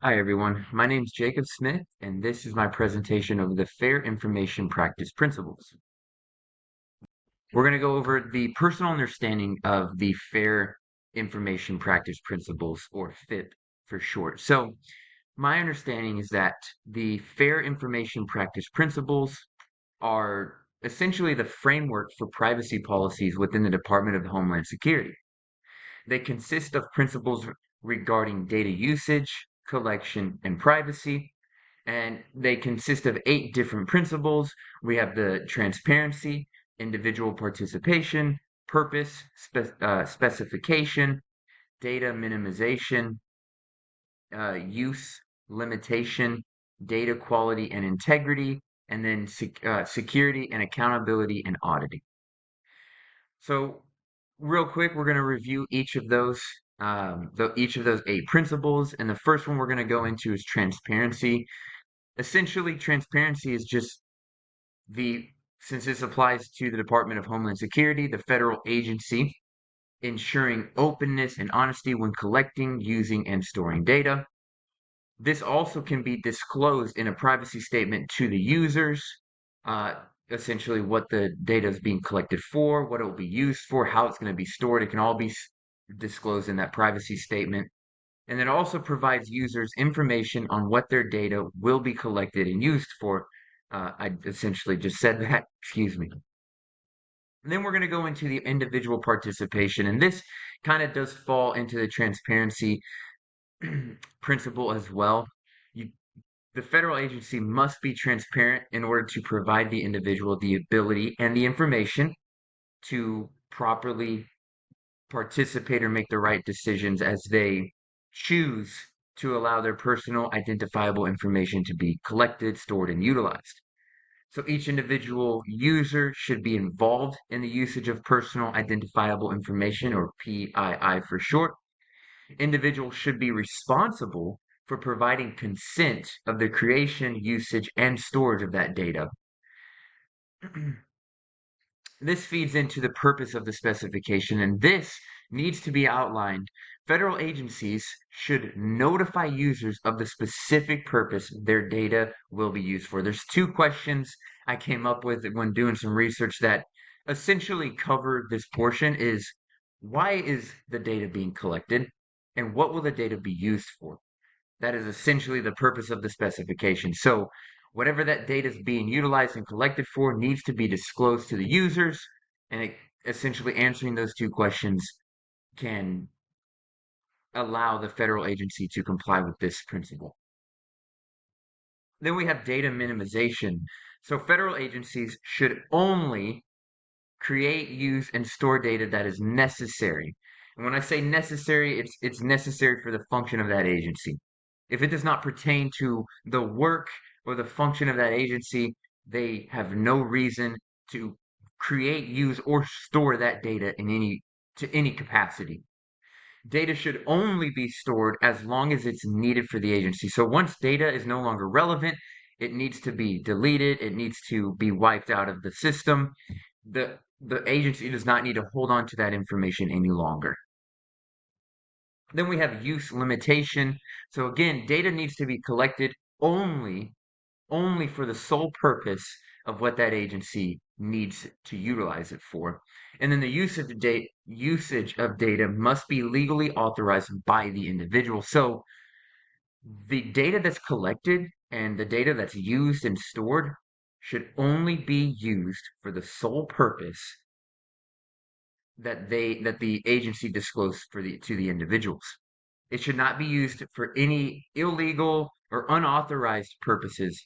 Hi everyone, my name is Jacob Smith, and this is my presentation of the Fair Information Practice Principles. We're going to go over the personal understanding of the Fair Information Practice Principles, or FIPP for short. So, my understanding is that the Fair Information Practice Principles are essentially the framework for privacy policies within the Department of Homeland Security. They consist of principles regarding data usage, collection, and privacy, and they consist of 8 different principles. We have the transparency, individual participation, purpose, specification, data minimization, use, limitation, data quality and integrity, and then security and accountability and auditing. So, real quick, we're going to review each of those 8 principles, and the first one we're going to go into is transparency. Essentially, transparency is just the since this applies to the Department of Homeland Security, the federal agency, ensuring openness and honesty when collecting, using, and storing data. This also can be disclosed in a privacy statement to the users, uh, essentially what the data is being collected for, what it will be used for, how it's going to be stored. It can all be disclosed in that privacy statement. And it also provides users information on what their data will be collected and used for. I essentially just said that, excuse me. And then we're going to go into the individual participation. And this kind of does fall into the transparency principle as well. You, the federal agency must be transparent in order to provide the individual the ability and the information to properly participate or make the right decisions as they choose to allow their personal identifiable information to be collected, stored, and utilized. So each individual user should be involved in the usage of personal identifiable information, or PII for short. Individuals should be responsible for providing consent of the creation, usage, and storage of that data. This feeds into the purpose of the specification, and this needs to be outlined. Federal agencies should notify users of the specific purpose their data will be used for. There's 2 questions I came up with when doing some research that essentially cover this portion is why is the data being collected and what will the data be used for? That is essentially the purpose of the specification. So whatever that data is being utilized and collected for needs to be disclosed to the users, and essentially answering those 2 questions can allow the federal agency to comply with this principle. Then we have data minimization. So federal agencies should only create, use, and store data that is necessary. And when I say necessary, it's necessary for the function of that agency. If it does not pertain to the work or the function of that agency, they have no reason to create, use, or store that data in any capacity. Data should only be stored as long as it's needed for the agency. So once data is no longer relevant, it needs to be deleted, it needs to be wiped out of the system. The agency does not need to hold on to that information any longer. Then we have use limitation. So again, data needs to be collected only for the sole purpose of what that agency needs to utilize it for. And then the usage of data must be legally authorized by the individual. So the data that's collected and the data that's used and stored should only be used for the sole purpose that the agency disclosed to the individuals. It should not be used for any illegal or unauthorized purposes.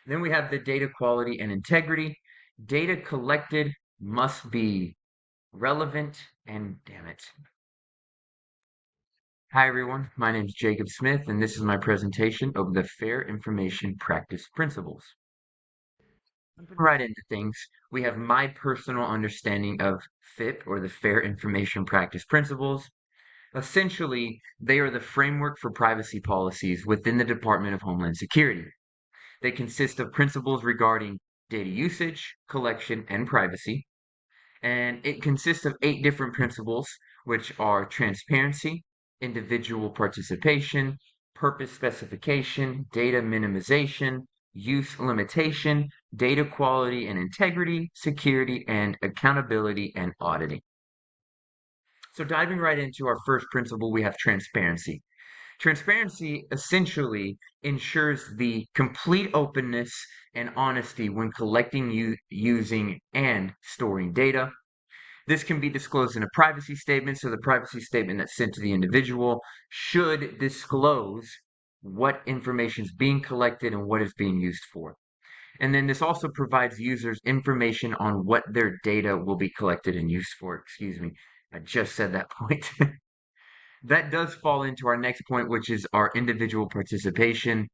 Then we have the data quality and integrity. Data collected must be relevant and damn it. Hi everyone, my name is Jacob Smith and this is my presentation of the Fair Information Practice Principles. Jumping right into things, we have my personal understanding of FIPP, or the Fair Information Practice Principles. Essentially, they are the framework for privacy policies within the Department of Homeland Security. They consist of principles regarding data usage, collection, and privacy. And it consists of 8 different principles, which are transparency, individual participation, purpose specification, data minimization, use limitation, data quality and integrity, security and accountability, and auditing. So diving right into our first principle, we have transparency. Transparency essentially ensures the complete openness and honesty when collecting, using, and storing data. This can be disclosed in a privacy statement, so the privacy statement that's sent to the individual should disclose what information is being collected and what is being used for. And then this also provides users information on what their data will be collected and used for. Excuse me, I just said that point. That does fall into our next point, which is our individual participation.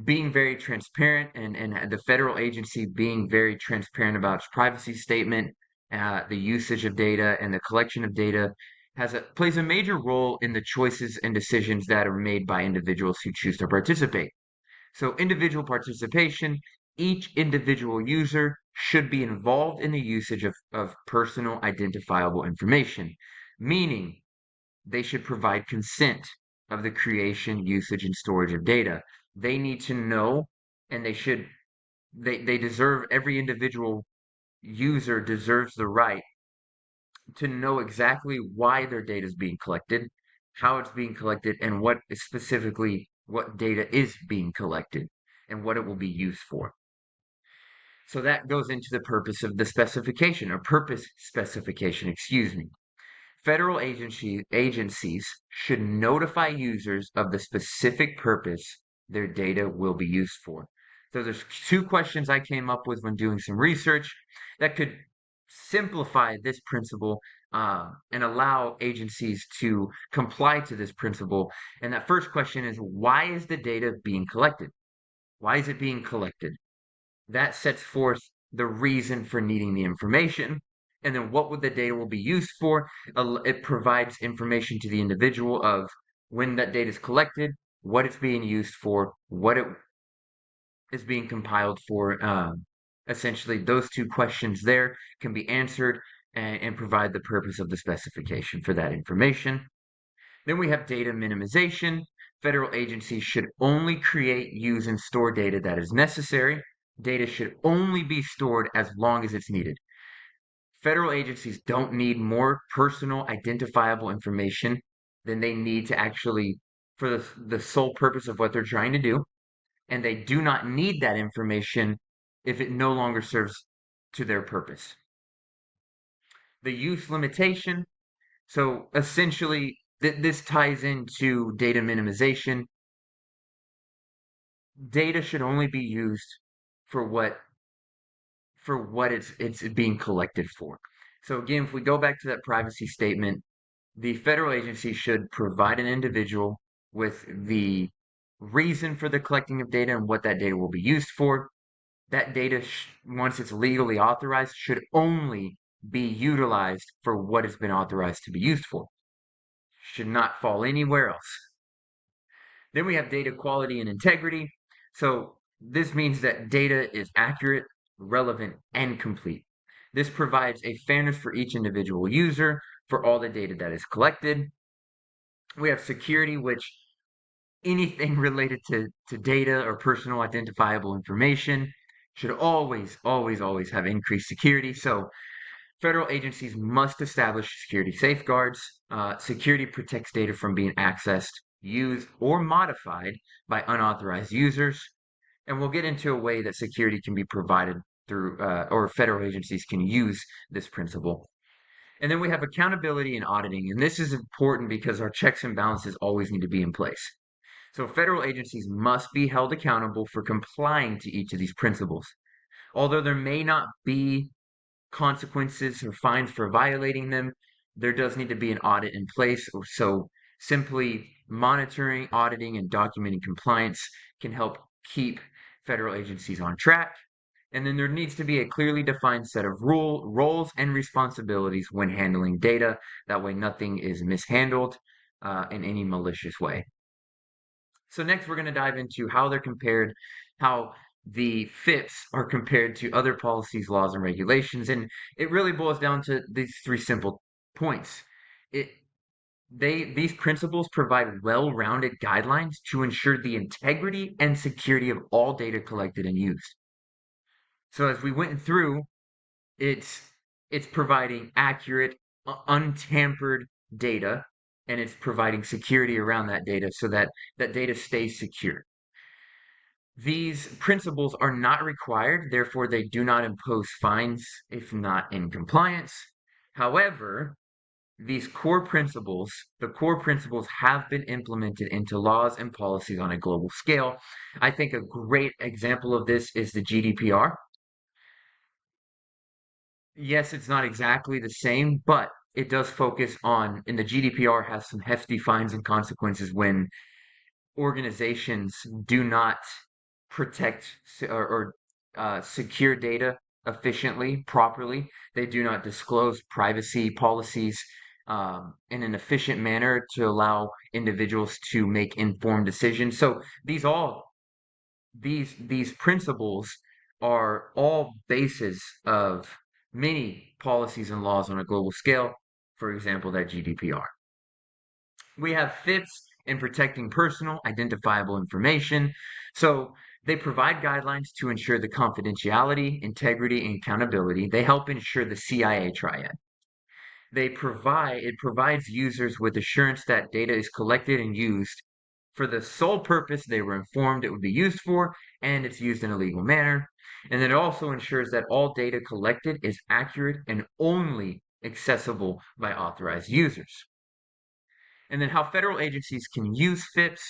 Being very transparent, and the federal agency being very transparent about its privacy statement, the usage of data, and the collection of data plays a major role in the choices and decisions that are made by individuals who choose to participate. So individual participation, each individual user should be involved in the usage of personal identifiable information, meaning they should provide consent of the creation, usage, and storage of data. They need to know, and they deserve, every individual user deserves the right to know exactly why their data is being collected, how it's being collected, and what data is being collected and what it will be used for. So that goes into the purpose of the specification, or purpose specification, excuse me. Federal agencies should notify users of the specific purpose their data will be used for. So there's two questions I came up with when doing some research that could simplify this principle, and allow agencies to comply to this principle. And that first question is, why is the data being collected? Why is it being collected? That sets forth the reason for needing the information. And then what would the data will be used for? It provides information to the individual of when that data is collected, what it's being used for, what it is being compiled for. Essentially, those two questions there can be answered, and provide the purpose of the specification for that information. Then we have data minimization. Federal agencies should only create, use, and store data that is necessary. Data should only be stored as long as it's needed. Federal agencies don't need more personal identifiable information than they need to actually, for the sole purpose of what they're trying to do. And they do not need that information if it no longer serves to their purpose. The use limitation. So essentially, this ties into data minimization. Data should only be used for what it's being collected for. So again, if we go back to that privacy statement, the federal agency should provide an individual with the reason for the collecting of data and what that data will be used for. That data, once it's legally authorized, should only be utilized for what it's been authorized to be used for. Should not fall anywhere else. Then we have data quality and integrity. So this means that data is accurate, relevant, and complete. This provides a fairness for each individual user for all the data that is collected. We have security, which anything related to data or personal identifiable information should always have increased security. So federal agencies must establish security safeguards. Security protects data from being accessed, used, or modified by unauthorized users. And we'll get into a way that security can be provided through, or federal agencies can use this principle. And then we have accountability and auditing. And this is important because our checks and balances always need to be in place. So federal agencies must be held accountable for complying to each of these principles. Although there may not be consequences or fines for violating them, there does need to be an audit in place. So simply monitoring, auditing, and documenting compliance can help keep federal agencies on track. And then there needs to be a clearly defined set of roles and responsibilities when handling data. That way nothing is mishandled in any malicious way. So next we're going to dive into how they're compared, how the FIPPs are compared to other policies, laws, and regulations. And it really boils down to these three simple points. It These principles provide well-rounded guidelines to ensure the integrity and security of all data collected and used. So as we went through, it's it's providing accurate, untampered data, and it's providing security around that data so that that data stays secure. These principles are not required, therefore they do not impose fines if not in compliance. However, the core principles have been implemented into laws and policies on a global scale. I think a great example of this is the GDPR. Yes, it's not exactly the same, but it does focus on, and the GDPR has some hefty fines and consequences when organizations do not protect or secure data efficiently, properly. They do not disclose privacy policies in an efficient manner to allow individuals to make informed decisions. So these principles are all bases of many policies and laws on a global scale. For example, that GDPR. We have FIPPs in protecting personal identifiable information. So they provide guidelines to ensure the confidentiality, integrity, and accountability. They help ensure the CIA triad. It provides users with assurance that data is collected and used for the sole purpose they were informed it would be used for, and it's used in a legal manner. And then it also ensures that all data collected is accurate and only accessible by authorized users. And then how federal agencies can use FIPS,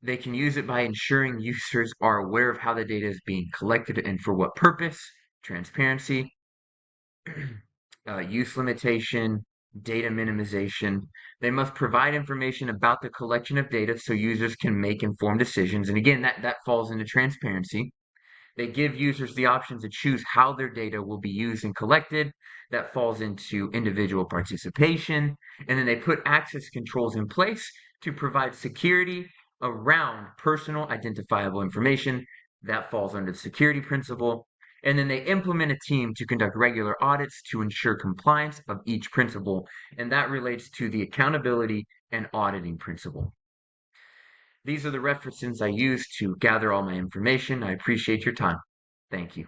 they can use it by ensuring users are aware of how the data is being collected and for what purpose, transparency, use limitation, data minimization. They must provide information about the collection of data so users can make informed decisions. And again, that falls into transparency. They give users the option to choose how their data will be used and collected. That falls into individual participation. And then they put access controls in place to provide security around personal identifiable information. That falls under the security principle. And then they implement a team to conduct regular audits to ensure compliance of each principle. And that relates to the accountability and auditing principle. These are the references I use to gather all my information. I appreciate your time. Thank you.